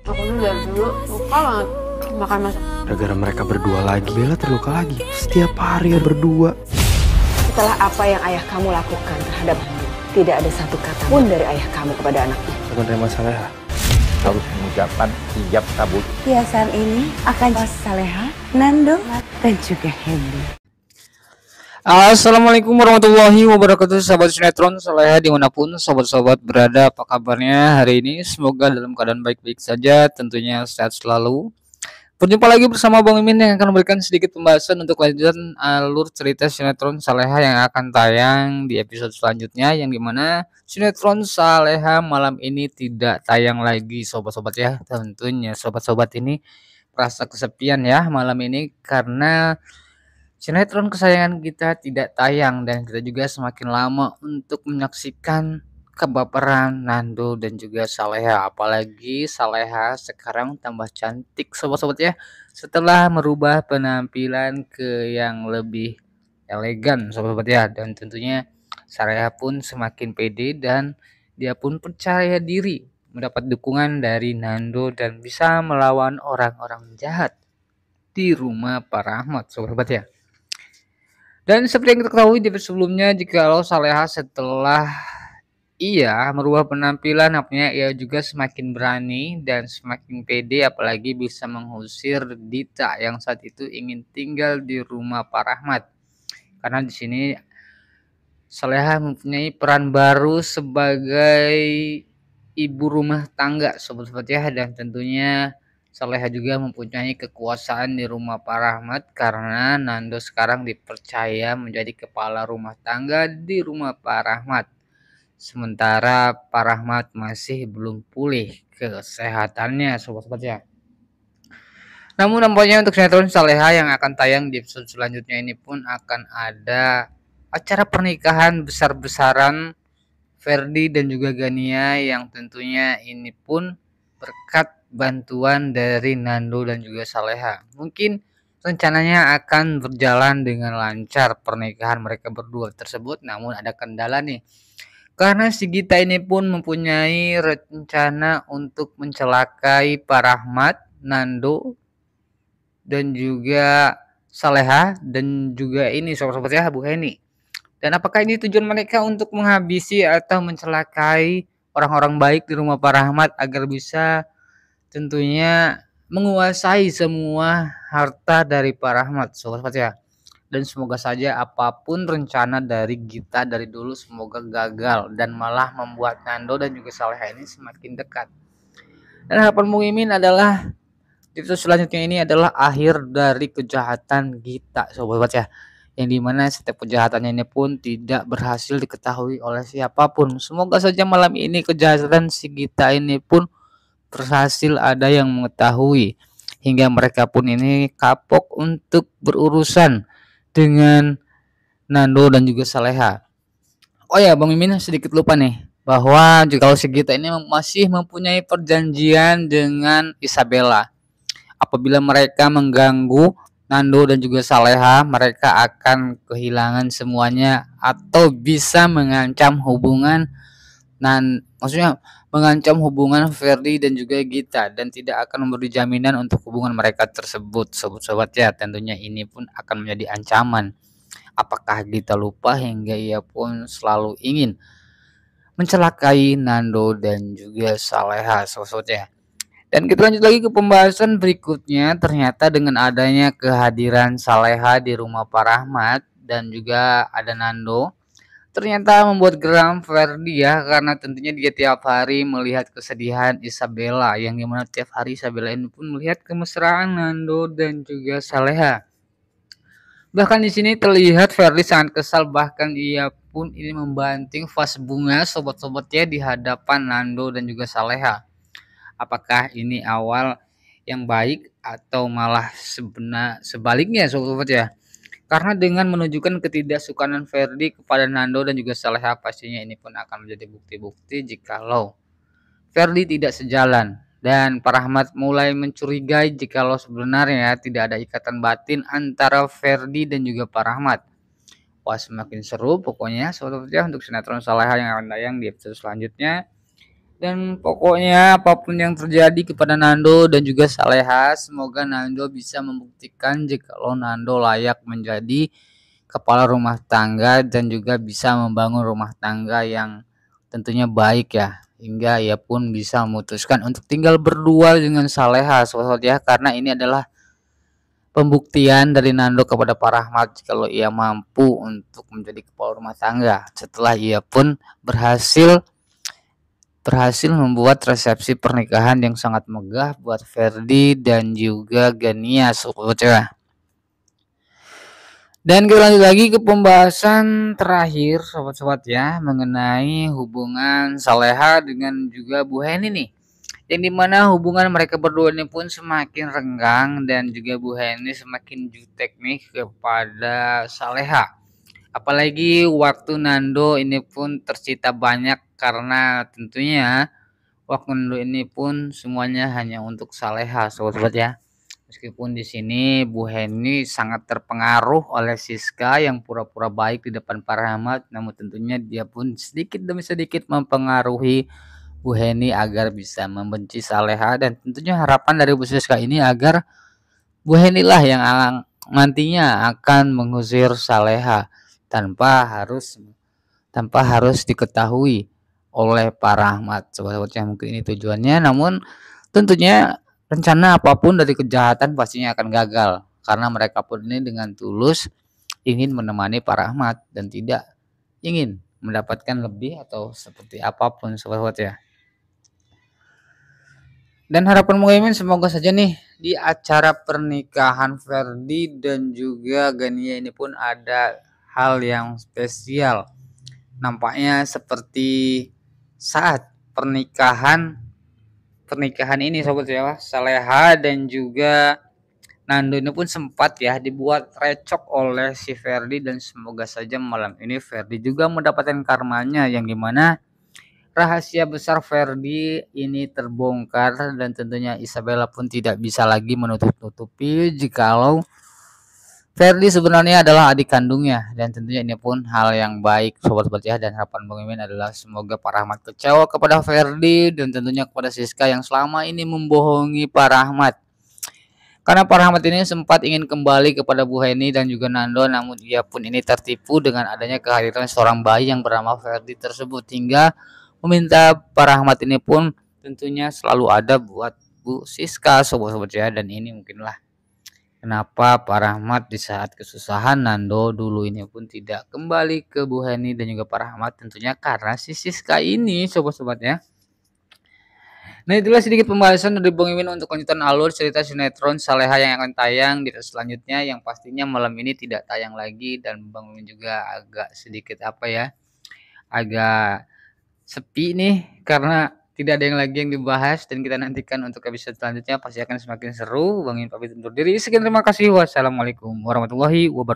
Aku tuh dari dulu suka banget makan masak. Gara-gara mereka berdua lagi, Bella terluka lagi. Setiap hari berdua. Setelah apa yang ayah kamu lakukan terhadap Nando, tidak ada satu kata pun dari ayah kamu kepada anak itu. Bukan masalah. Harus mengucapkan hijab kabul. Hiasan ini akan Saleha, Nando, dan juga Hendy. Assalamualaikum warahmatullahi wabarakatuh, sahabat sinetron Saleha dimanapun sobat-sobat berada. Apa kabarnya hari ini? Semoga dalam keadaan baik-baik saja, tentunya sehat selalu. Berjumpa lagi bersama Bang Mimin yang akan memberikan sedikit pembahasan untuk lanjutan alur cerita sinetron Saleha yang akan tayang di episode selanjutnya, yang dimana sinetron Saleha malam ini tidak tayang lagi sobat-sobat ya. Tentunya sobat-sobat ini merasa kesepian ya malam ini karena sinetron kesayangan kita tidak tayang, dan kita juga semakin lama untuk menyaksikan kebaperan Nando dan juga Saleha. Apalagi Saleha sekarang tambah cantik sobat-sobat ya, setelah merubah penampilan ke yang lebih elegan sobat-sobat ya. Dan tentunya Saleha pun semakin pede dan dia pun percaya diri mendapat dukungan dari Nando dan bisa melawan orang-orang jahat di rumah Pak Rahmat sobat-sobat ya. Dan seperti yang kita ketahui di episode sebelumnya, jikalau Saleha setelah ia merubah penampilan, apanya ia juga semakin berani dan semakin pede, apalagi bisa mengusir Dita yang saat itu ingin tinggal di rumah Pak Rahmat. Karena di sini Saleha mempunyai peran baru sebagai ibu rumah tangga sobat-sobat ya, dan tentunya Saleha juga mempunyai kekuasaan di rumah Pak Rahmat karena Nando sekarang dipercaya menjadi kepala rumah tangga di rumah Pak Rahmat. Sementara Pak Rahmat masih belum pulih kesehatannya sobat-sobat ya. Namun nampaknya untuk sinetron Saleha yang akan tayang di episode selanjutnya ini pun akan ada acara pernikahan besar-besaran Ferdi dan juga Gania, yang tentunya ini pun berkat bantuan dari Nando dan juga Saleha. Mungkin rencananya akan berjalan dengan lancar pernikahan mereka berdua tersebut, namun ada kendala nih. Karena si Gita ini pun mempunyai rencana untuk mencelakai Pak Rahmat, Nando, dan juga Saleha, dan juga ini sobat-sobat ya, Bu Heni. Dan apakah ini tujuan mereka untuk menghabisi atau mencelakai orang-orang baik di rumah Pak Rahmat agar bisa tentunya menguasai semua harta dari Pak Rahmat sobat ya. Dan semoga saja apapun rencana dari Gita dari dulu semoga gagal dan malah membuat Nando dan juga Saleha ini semakin dekat. Dan harapan Muimin adalah episode selanjutnya ini adalah akhir dari kejahatan Gita sobat ya, yang dimana setiap kejahatannya ini pun tidak berhasil diketahui oleh siapapun. Semoga saja malam ini kejahatan si Gita ini pun berhasil ada yang mengetahui, hingga mereka pun ini kapok untuk berurusan dengan Nando dan juga Saleha. Oh ya Bang Mimin sedikit lupa nih, bahwa jika si Gita ini masih mempunyai perjanjian dengan Isabella. Apabila mereka mengganggu Nando dan juga Saleha, mereka akan kehilangan semuanya atau bisa mengancam hubungan maksudnya mengancam hubungan Ferdi dan juga Gita, dan tidak akan memberi jaminan untuk hubungan mereka tersebut sobat-sobat ya. Tentunya ini pun akan menjadi ancaman. Apakah Gita lupa hingga ia pun selalu ingin mencelakai Nando dan juga Saleha sobat-sobat ya. Dan kita lanjut lagi ke pembahasan berikutnya. Ternyata dengan adanya kehadiran Saleha di rumah Pak Rahmat dan juga ada Nando, ternyata membuat geram Ferdi ya, karena tentunya dia tiap hari melihat kesedihan Isabella, yang dimana tiap hari Isabella ini pun melihat kemesraan Nando dan juga Saleha. Bahkan di sini terlihat Ferdi sangat kesal, bahkan ia pun ini membanting vas bunga sobat-sobat ya di hadapan Nando dan juga Saleha. Apakah ini awal yang baik atau malah sebaliknya sobat-sobat ya? Karena dengan menunjukkan ketidaksukaan Ferdi kepada Nando dan juga Saleha, pastinya ini pun akan menjadi bukti-bukti jikalau Ferdi tidak sejalan, dan Pak Rahmat mulai mencurigai jikalau sebenarnya tidak ada ikatan batin antara Ferdi dan juga Pak Rahmat. Wah, semakin seru pokoknya sobat-sobat ya untuk sinetron Saleha yang akan tayang di episode selanjutnya. Dan pokoknya apapun yang terjadi kepada Nando dan juga Saleha, semoga Nando bisa membuktikan jika Nando layak menjadi kepala rumah tangga dan juga bisa membangun rumah tangga yang tentunya baik ya, hingga ia pun bisa memutuskan untuk tinggal berdua dengan Saleha sobat ya, karena ini adalah pembuktian dari Nando kepada Pak Rahmat kalau ia mampu untuk menjadi kepala rumah tangga setelah ia pun berhasil membuat resepsi pernikahan yang sangat megah buat Ferdi dan juga Gania sobat ya. Dan kita lanjut lagi ke pembahasan terakhir sobat-sobat ya, mengenai hubungan Saleha dengan juga Bu Heni nih, yang dimana hubungan mereka berdua ini pun semakin renggang dan juga Bu Heni semakin jutek nih kepada Saleha. Apalagi waktu Nando ini pun tercita banyak karena tentunya waktu Nando ini pun semuanya hanya untuk Saleha sobat-sobat ya. Meskipun di sini Bu Heni sangat terpengaruh oleh Siska yang pura-pura baik di depan Pak Rahmat, namun tentunya dia pun sedikit demi sedikit mempengaruhi Bu Heni agar bisa membenci Saleha, dan tentunya harapan dari Bu Siska ini agar Bu Heni lah yang nantinya akan mengusir Saleha tanpa harus diketahui oleh Pak Rahmat. Sobat-sobatnya mungkin ini tujuannya, namun tentunya rencana apapun dari kejahatan pastinya akan gagal karena mereka pun ini dengan tulus ingin menemani Pak Rahmat dan tidak ingin mendapatkan lebih atau seperti apapun sobat-sobat ya. Dan harapan Muhaimin semoga saja nih di acara pernikahan Ferdi dan juga Gania ini pun ada hal yang spesial. Nampaknya seperti saat pernikahan ini sobat ya, Saleha dan juga Nando ini pun sempat ya dibuat recok oleh si Ferdi, dan semoga saja malam ini Ferdi juga mendapatkan karmanya, yang dimana rahasia besar Ferdi ini terbongkar dan tentunya Isabella pun tidak bisa lagi menutup-nutupi jikalau Ferdi sebenarnya adalah adik kandungnya, dan tentunya ini pun hal yang baik sobat-sobat ya. Dan harapan Bang Mimin adalah semoga Pak Rahmat kecewa kepada Ferdi dan tentunya kepada Siska yang selama ini membohongi Pak Rahmat. Karena Pak Rahmat ini sempat ingin kembali kepada Bu Heni dan juga Nando, namun ia pun ini tertipu dengan adanya kehadiran seorang bayi yang bernama Ferdi tersebut, hingga meminta Pak Rahmat ini pun tentunya selalu ada buat Bu Siska sobat-sobat ya. Dan ini mungkinlah kenapa Pak Rahmat di saat kesusahan Nando dulu ini pun tidak kembali ke Bu Heni dan juga Pak Rahmat, tentunya karena si Siska ini sobat-sobat ya. Nah, itulah sedikit pembahasan dari Bang Mimin untuk lanjutan alur cerita sinetron Saleha yang akan tayang di selanjutnya, yang pastinya malam ini tidak tayang lagi, dan Bang Mimin juga agak sedikit agak sepi nih karena tidak ada yang lagi yang dibahas, dan kita nantikan untuk episode selanjutnya pasti akan semakin seru. Bang Mimin pamit undur diri. Sekian, terima kasih. Wassalamualaikum warahmatullahi wabarakatuh.